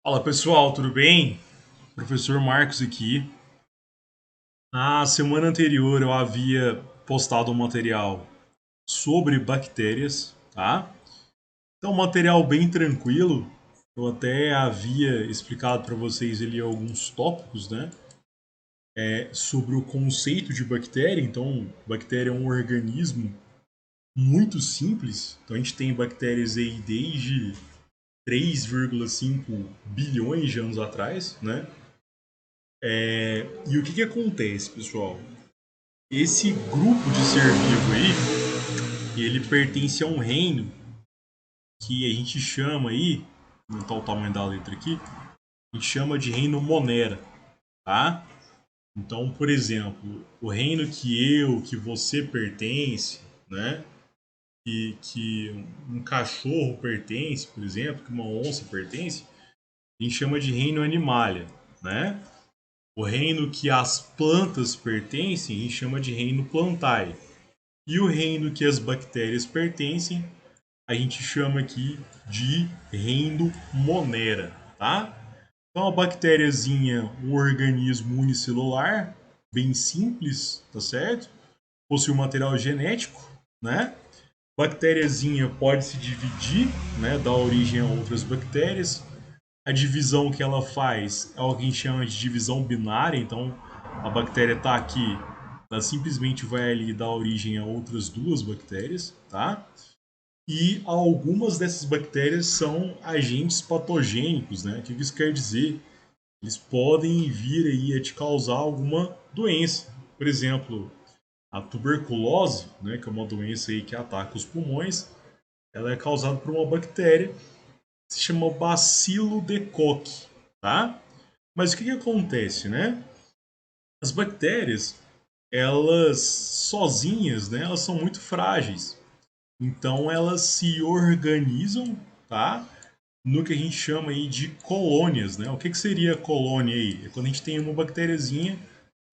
Fala pessoal, tudo bem? Professor Marcos aqui. Na semana anterior eu havia postado um material sobre bactérias, tá? Então, um material bem tranquilo. Eu até havia explicado para vocês ali alguns tópicos, né? Sobre o conceito de bactéria. Então, bactéria é um organismo muito simples. Então, a gente tem bactérias aí desde 3,5 bilhões de anos atrás, né? E o que acontece, pessoal? Esse grupo de ser vivo aí, ele pertence a um reino que a gente chama aí, não tá o tamanho da letra aqui, a gente chama de reino Monera, tá? Então, por exemplo, o reino que você pertence, né? Que um cachorro pertence, por exemplo, que uma onça pertence, a gente chama de reino Animalia, né? O reino que as plantas pertencem, a gente chama de reino Plantae. E o reino que as bactérias pertencem, a gente chama aqui de reino Monera, tá? Então a bactériazinha, um organismo unicelular, bem simples, tá certo? Possui um material genético, né? Bactériazinha pode se dividir, né? Dar origem a outras bactérias. A divisão que ela faz é o que a gente chama de divisão binária, então a bactéria está aqui, ela simplesmente vai ali dar origem a outras duas bactérias, tá? E algumas dessas bactérias são agentes patogênicos, né? O que isso quer dizer? Eles podem vir aí a te causar alguma doença. Por exemplo, a tuberculose, né, que é uma doença aí que ataca os pulmões, ela é causada por uma bactéria que se chama Bacilo de Koch, tá? Mas o que acontece, né? As bactérias, elas sozinhas, né, elas são muito frágeis. Então elas se organizam, tá? No que a gente chama aí de colônias, né? O que seria colônia aí? É quando a gente tem uma bactériazinha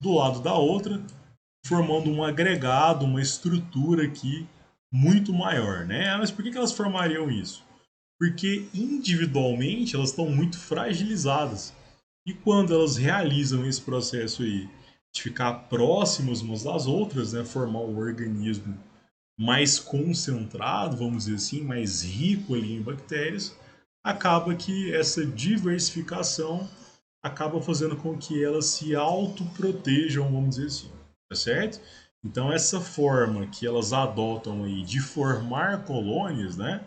do lado da outra, formando um agregado, uma estrutura aqui muito maior, né? Mas por que elas formariam isso? Porque individualmente elas estão muito fragilizadas. E quando elas realizam esse processo aí de ficar próximas umas das outras, né, formar um organismo mais concentrado, vamos dizer assim, mais rico ali em bactérias, acaba que essa diversificação acaba fazendo com que elas se autoprotejam, vamos dizer assim, tá certo? Então essa forma que elas adotam aí de formar colônias, né,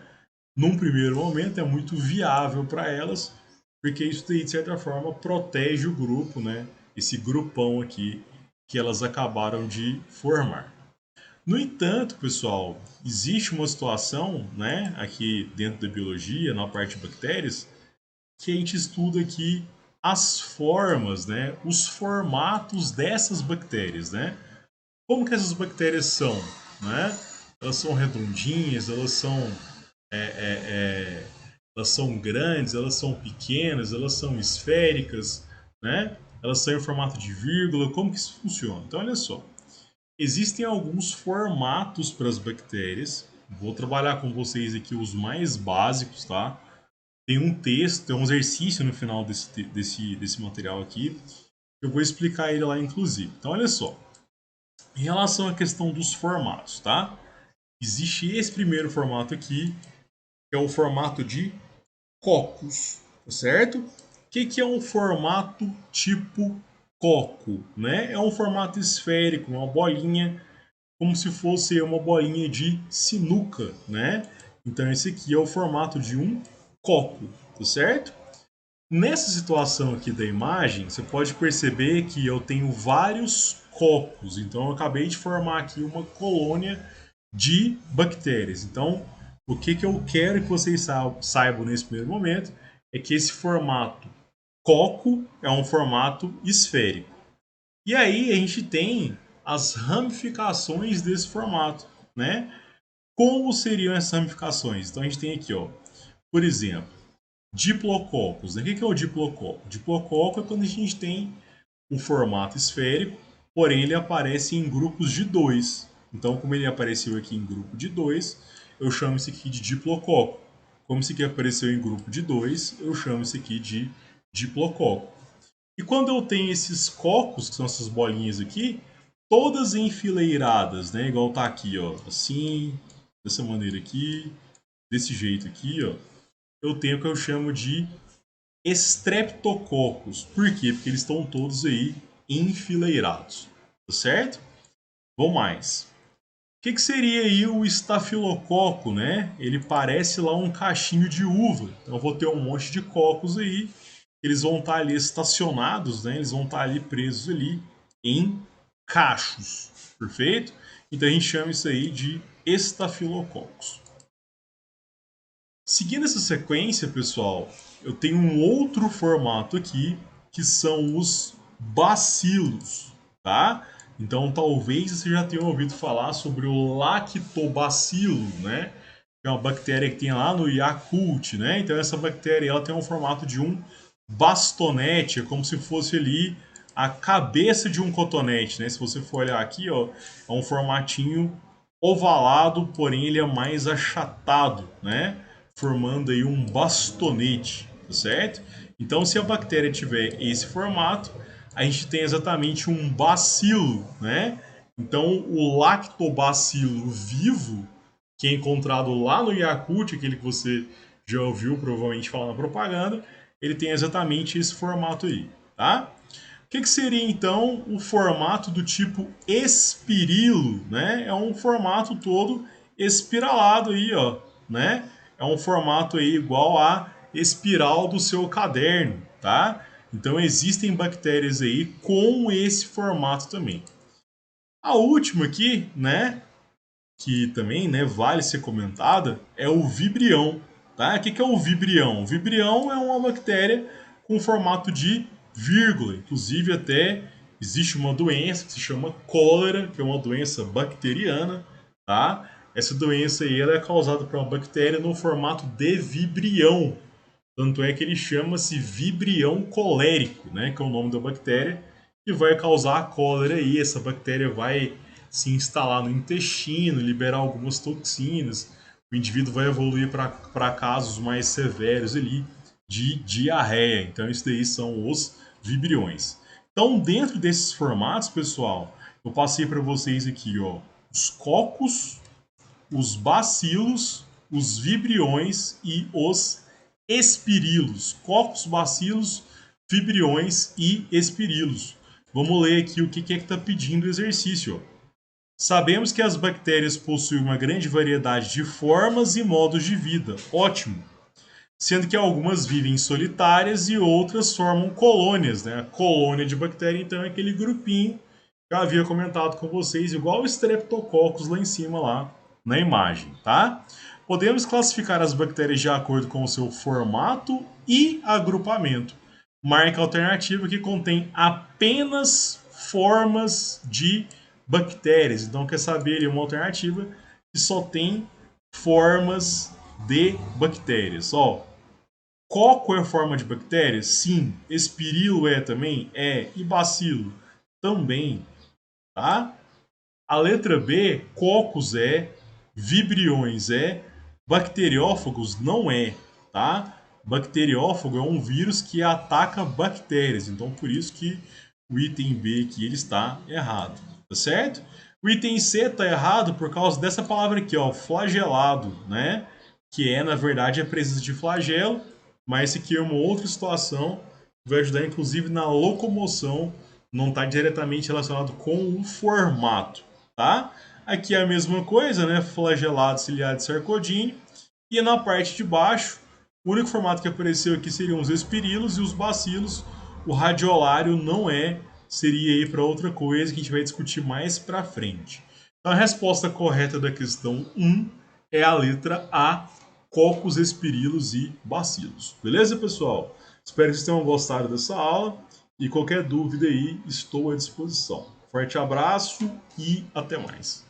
num primeiro momento é muito viável para elas, porque isso daí, de certa forma, protege o grupo, né? Esse grupão aqui que elas acabaram de formar. No entanto, pessoal, existe uma situação, né, aqui dentro da biologia, na parte de bactérias, que a gente estuda aqui as formas, né, os formatos dessas bactérias, né? Como que essas bactérias são, né? Elas são redondinhas, elas são grandes, elas são pequenas, elas são esféricas, né? Elas são em formato de vírgula. Como que isso funciona? Então, olha só. Existem alguns formatos para as bactérias. Vou trabalhar com vocês aqui os mais básicos, tá? Tem um texto, tem um exercício no final desse material aqui. Eu vou explicar ele lá, inclusive. Então, olha só. Em relação à questão dos formatos, tá? Existe esse primeiro formato aqui, que é o formato de cocos, tá certo? O que é um formato tipo coco, né? É um formato esférico, uma bolinha, como se fosse uma bolinha de sinuca, né? Então esse aqui é o formato de um coco, tá certo? Nessa situação aqui da imagem, você pode perceber que eu tenho vários cocos. Então eu acabei de formar aqui uma colônia de bactérias. Então, o que eu quero que vocês saibam nesse primeiro momento é que esse formato coco é um formato esférico. E aí a gente tem as ramificações desse formato, né? Como seriam essas ramificações? Então a gente tem aqui, ó, por exemplo, diplococos. Né? O que é o diplococo? Diplococo é quando a gente tem um formato esférico, porém ele aparece em grupos de dois. Então, como ele apareceu aqui em grupo de dois, eu chamo isso aqui de diplococo. Como isso aqui apareceu em grupo de 2, eu chamo isso aqui de diplococo. E quando eu tenho esses cocos, que são essas bolinhas aqui, todas enfileiradas, né? Igual tá aqui, ó, assim, dessa maneira aqui, desse jeito aqui, ó, eu tenho o que eu chamo de estreptococos. Por quê? Porque eles estão todos aí enfileirados, tá certo? Vamos mais. O que seria aí o estafilococo, né? Ele parece lá um cachinho de uva. Então eu vou ter um monte de cocos aí. Eles vão estar ali estacionados, né? Eles vão estar ali presos ali em cachos, perfeito? Então a gente chama isso aí de estafilococos. Seguindo essa sequência, pessoal, eu tenho um outro formato aqui que são os bacilos, tá? Então talvez você já tenha ouvido falar sobre o lactobacilo, né? Que é uma bactéria que tem lá no Yakult, né? Então essa bactéria ela tem um formato de um bastonete, é como se fosse ali a cabeça de um cotonete, né? Se você for olhar aqui, ó, é um formatinho ovalado, porém ele é mais achatado, né? Formando aí um bastonete, tá certo? Então, se a bactéria tiver esse formato, a gente tem exatamente um bacilo, né? Então, o lactobacilo vivo, que é encontrado lá no Yakult, aquele que você já ouviu provavelmente falar na propaganda, ele tem exatamente esse formato aí, tá? O que seria então o formato do tipo espirilo, né? É um formato todo espiralado aí, ó, né? É um formato aí igual a espiral do seu caderno, tá? Então existem bactérias aí com esse formato também. A última aqui, né, que também, né, vale ser comentada, é o vibrião, tá? O que é o vibrião? O vibrião é uma bactéria com formato de vírgula, inclusive até existe uma doença que se chama cólera, que é uma doença bacteriana, tá? Essa doença aí ela é causada por uma bactéria no formato de vibrião, tanto é que ele chama-se vibrião colérico, né, que é o nome da bactéria, que vai causar a cólera e essa bactéria vai se instalar no intestino, liberar algumas toxinas. O indivíduo vai evoluir para casos mais severos ali de diarreia. Então, isso daí são os vibriões. Então, dentro desses formatos, pessoal, eu passei para vocês aqui, ó, os cocos, os bacilos, os vibriões e os espirilos. Cocos, bacilos, vibriões e espirilos. Vamos ler aqui o que é que está pedindo o exercício. Sabemos que as bactérias possuem uma grande variedade de formas e modos de vida. Ótimo! Sendo que algumas vivem solitárias e outras formam colônias. Né? A colônia de bactéria, então, é aquele grupinho que eu havia comentado com vocês, igual o Streptococcus lá em cima, lá na imagem. Tá? Podemos classificar as bactérias de acordo com o seu formato e agrupamento. Marca alternativa que contém apenas formas de bactérias. Então, quer saber uma alternativa que só tem formas de bactérias. Ó, coco é forma de bactéria? Sim. Espirilo é também? É. E bacilo? Também. Tá? A letra B, cocos é, vibriões é, bacteriófagos não é, tá? Bacteriófago é um vírus que ataca bactérias, então por isso que o item B aqui ele está errado, tá certo? O item C está errado por causa dessa palavra aqui, ó, flagelado, né? Que é, na verdade, a presença de flagelo, mas isso aqui é uma outra situação que vai ajudar, inclusive, na locomoção, não está diretamente relacionado com o formato, tá? Aqui é a mesma coisa, né? Flagelado, ciliado, sarcodíneo. E na parte de baixo, o único formato que apareceu aqui seriam os espirilos e os bacilos. O radiolário não é, seria aí para outra coisa que a gente vai discutir mais para frente. Então a resposta correta da questão 1 é a letra A, cocos, espirilos e bacilos. Beleza, pessoal? Espero que vocês tenham gostado dessa aula e qualquer dúvida aí estou à disposição. Forte abraço e até mais.